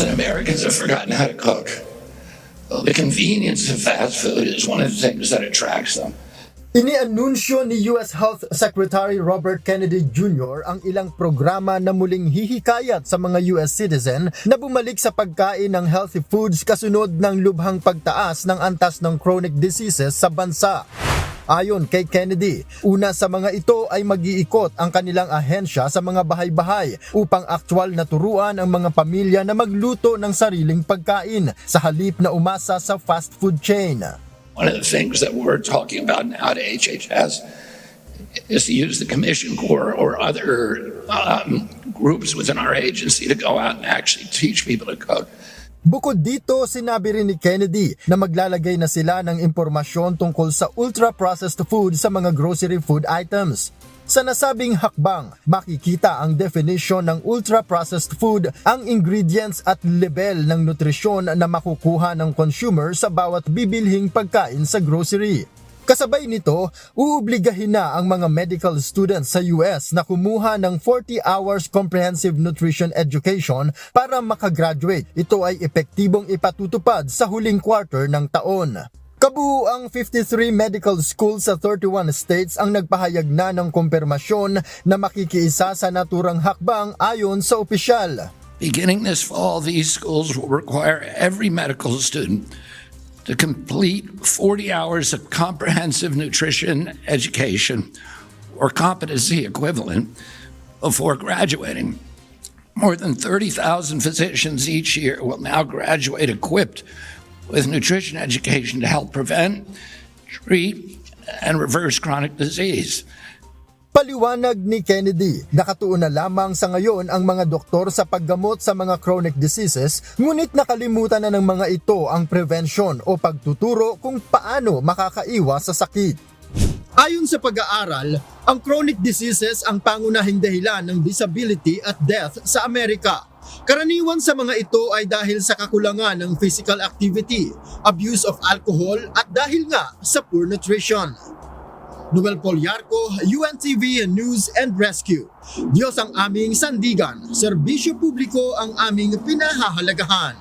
and Americans have forgotten how to cook. Well, the convenience of fast food is one of the things that attracts them. Inianunsyo ni US Health Secretary Robert Kennedy Jr. ang ilang programa na muling hihikayat sa mga US citizen na bumalik sa pagkain ng healthy foods kasunod ng lubhang pagtaas ng antas ng chronic diseases sa bansa. Ayon kay Kennedy, una sa mga ito ay mag-iikot ang kanilang ahensya sa mga bahay-bahay upang aktwal na turuan ang mga pamilya na magluto ng sariling pagkain sa halip na umasa sa fast food chain. One of the things that we're talking about now at HHS is to use the Commission Corps or other groups within our agency to go out and actually teach people to cook. Bukod dito, sinabi rin ni Kennedy na maglalagay na sila ng impormasyon tungkol sa ultra-processed food sa mga grocery food items. Sa nasabing hakbang, makikita ang definition ng ultra-processed food, ang ingredients at level ng nutrisyon na makukuha ng consumer sa bawat bibilhing pagkain sa grocery. Kasabay nito, uobligahin na ang mga medical students sa US na kumuha ng 40 hours comprehensive nutrition education para makagraduate. Ito ay epektibong ipatutupad sa huling quarter ng taon. Kabuuang 53 medical schools sa 31 states ang nagpahayag na ng kumpirmasyon na makikiisa sa naturang hakbang ayon sa opisyal. Beginning this fall, these schools will require every medical student to complete 40 hours of comprehensive nutrition education or competency equivalent before graduating. More than 30,000 physicians each year will now graduate equipped with nutrition education to help prevent, treat, and reverse chronic disease. Paliwanag ni Kennedy, nakatuon na lamang sa ngayon ang mga doktor sa paggamot sa mga chronic diseases, ngunit nakalimutan na ng mga ito ang prevention o pagtuturo kung paano makakaiwas sa sakit. Ayon sa pag-aaral, ang chronic diseases ang pangunahing dahilan ng disability at death sa Amerika. Karaniwan sa mga ito ay dahil sa kakulangan ng physical activity, abuse of alcohol at dahil nga sa poor nutrition. Noel Poliarco, UNTV News and Rescue. Diyos ang aming sandigan, serbisyo publiko ang aming pinahahalagahan.